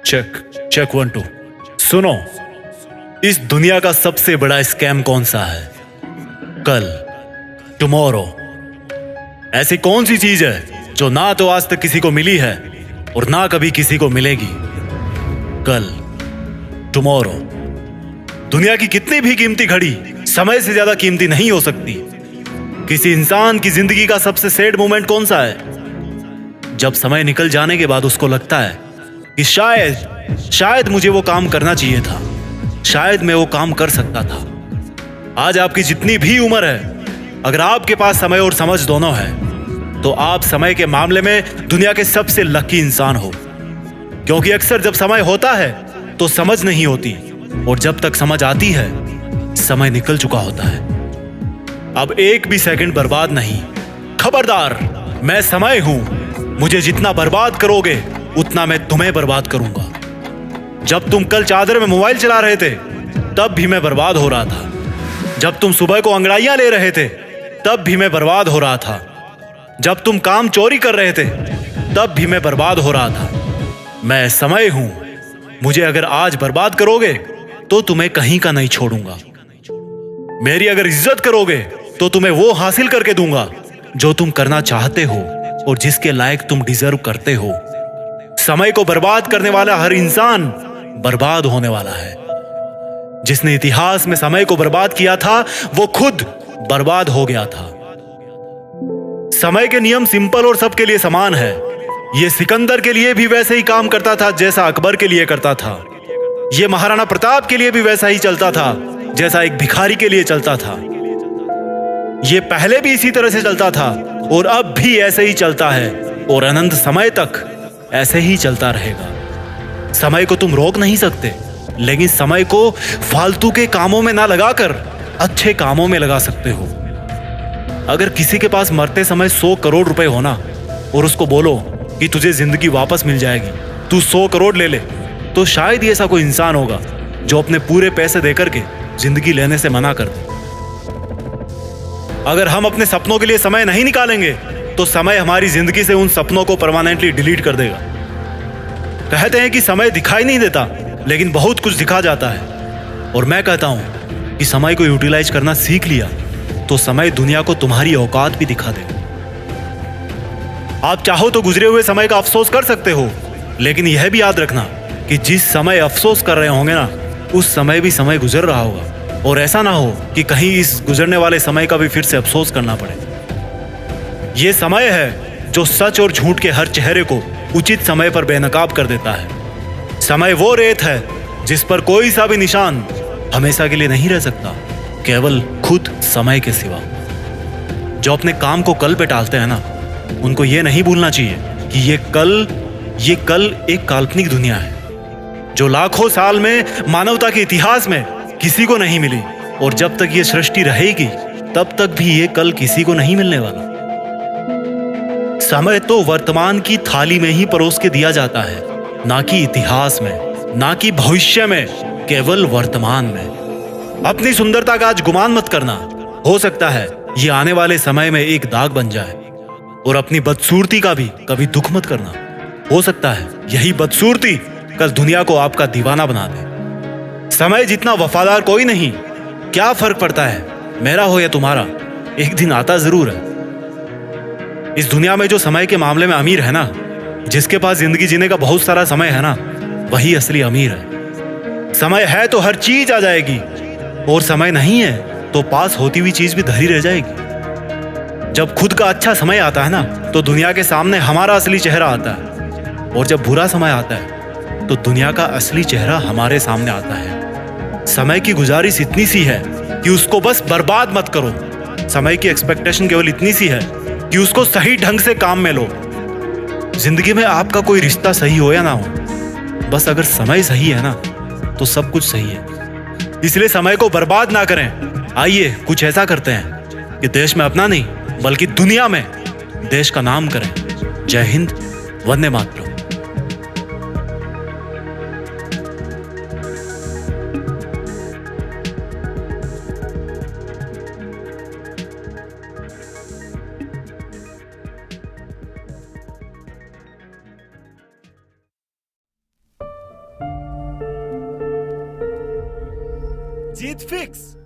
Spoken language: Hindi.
Check check 1 2। सुनो, इस दुनिया का सबसे बड़ा स्कैम कौन सा है? कल, टुमारो। ऐसी कौन सी चीज है जो ना तो आज तक किसी को मिली है और ना कभी किसी को मिलेगी? कल, टुमारो। दुनिया की कितनी भी कीमती घड़ी समय से ज्यादा कीमती नहीं हो सकती। किसी इंसान की जिंदगी का सबसे सैड मोमेंट कौन सा है? जब समय निकल जाने के बाद उसको लगता है कि शायद मुझे वो काम करना चाहिए था, शायद मैं वो काम कर सकता था। आज आपकी जितनी भी उम्र है, अगर आपके पास समय और समझ दोनों है तो आप समय के मामले में दुनिया के सबसे लकी इंसान हो। क्योंकि अक्सर जब समय होता है तो समझ नहीं होती, और जब तक समझ आती है समय निकल चुका होता है। अब एक भी सेकंड बर्बाद नहीं। खबरदार, मैं समय हूं। मुझे जितना बर्बाद करोगे उतना मैं तुम्हें बर्बाद करूंगा। जब तुम कल चादर में मोबाइल चला रहे थे तब भी मैं बर्बाद हो रहा था। जब तुम सुबह को अंगड़ाइयां ले रहे थे तब भी मैं बर्बाद हो रहा था। जब तुम काम चोरी कर रहे थे तब भी मैं बर्बाद हो रहा था। मैं समय हूं। मुझे अगर आज बर्बाद करोगे तो तुम्हें कहीं का नहीं छोड़ूंगा। मेरी अगर इज्जत करोगे तो तुम्हें वो हासिल करके दूंगा जो तुम करना चाहते हो और जिसके लायक तुम डिजर्व करते हो। समय को बर्बाद करने वाला हर इंसान बर्बाद होने वाला है। जिसने इतिहास में समय को बर्बाद किया था वो खुद बर्बाद हो गया था। समय के नियम सिंपल और सबके लिए समान है। ये सिकंदर के लिए भी वैसे ही काम करता था जैसा अकबर के लिए करता था। ये महाराणा प्रताप के लिए भी वैसा ही चलता था जैसा एक भिखारी के लिए चलता था। ये पहले भी इसी तरह से चलता था और अब भी ऐसे ही चलता है और अनंत समय तक ऐसे ही चलता रहेगा। समय को तुम रोक नहीं सकते, लेकिन समय को फालतू के कामों में ना लगाकर अच्छे कामों में लगा सकते हो। अगर किसी के पास मरते समय 100 करोड़ रुपए होना और उसको बोलो कि तुझे जिंदगी वापस मिल जाएगी, तू 100 करोड़ ले ले, तो शायद ही ऐसा कोई इंसान होगा जो अपने पूरे पैसे देकर के जिंदगी लेने से मना कर दे। अगर हम अपने सपनों के लिए समय नहीं निकालेंगे तो समय हमारी जिंदगी से उन सपनों को परमानेंटली डिलीट कर देगा। कहते हैं कि समय दिखाई नहीं देता, लेकिन बहुत कुछ दिखा जाता है। और मैं कहता हूं कि समय को यूटिलाइज करना सीख लिया तो समय दुनिया को तुम्हारी औकात भी दिखा देगा। आप चाहो तो गुजरे हुए समय का अफसोस कर सकते हो, लेकिन यह भी याद रखना कि जिस समय अफसोस कर रहे होंगे ना, उस समय भी समय गुजर रहा होगा। और ऐसा ना हो कि कहीं इस गुजरने वाले समय का भी फिर से अफसोस करना पड़े। यह समय है जो सच और झूठ के हर चेहरे को उचित समय पर बेनकाब कर देता है। समय वो रेत है जिस पर कोई सा भी निशान हमेशा के लिए नहीं रह सकता, केवल खुद समय के सिवा। जो अपने काम को कल पे टालते हैं ना, उनको ये नहीं भूलना चाहिए कि ये कल एक काल्पनिक दुनिया है जो लाखों साल में मानवता के इतिहास में किसी को नहीं मिली, और जब तक ये सृष्टि रहेगी तब तक भी ये कल किसी को नहीं मिलने वाला। समय तो वर्तमान की थाली में ही परोस के दिया जाता है, ना कि इतिहास में, ना कि भविष्य में, केवल वर्तमान में। अपनी सुंदरता का आज गुमान मत करना। हो सकता है ये आने वाले समय में एक दाग बन जाए। और अपनी बदसूरती का भी कभी दुख मत करना। हो सकता है यही बदसूरती कल दुनिया को आपका दीवाना बना दे। समय जितना वफादार कोई नहीं। क्या फर्क पड़ता है मेरा हो या तुम्हारा, एक दिन आता जरूर है। इस दुनिया में जो समय के मामले में अमीर है ना, जिसके पास जिंदगी जीने का बहुत सारा समय है ना, वही असली अमीर है। समय है तो हर चीज आ जाएगी, और समय नहीं है तो पास होती हुई चीज भी धरी रह जाएगी। जब खुद का अच्छा समय आता है ना, तो दुनिया के सामने हमारा असली चेहरा आता है, और जब बुरा समय आता है तो दुनिया का असली चेहरा हमारे सामने आता है। समय की गुजारिश इतनी सी है कि उसको बस बर्बाद मत करो। समय की एक्सपेक्टेशन केवल इतनी सी है कि उसको सही ढंग से काम में लो। जिंदगी में आपका कोई रिश्ता सही हो या ना हो, बस अगर समय सही है ना तो सब कुछ सही है। इसलिए समय को बर्बाद ना करें। आइए कुछ ऐसा करते हैं कि देश में अपना नहीं बल्कि दुनिया में देश का नाम करें। जय हिंद, वंदे मातरम। जीत फिक्स।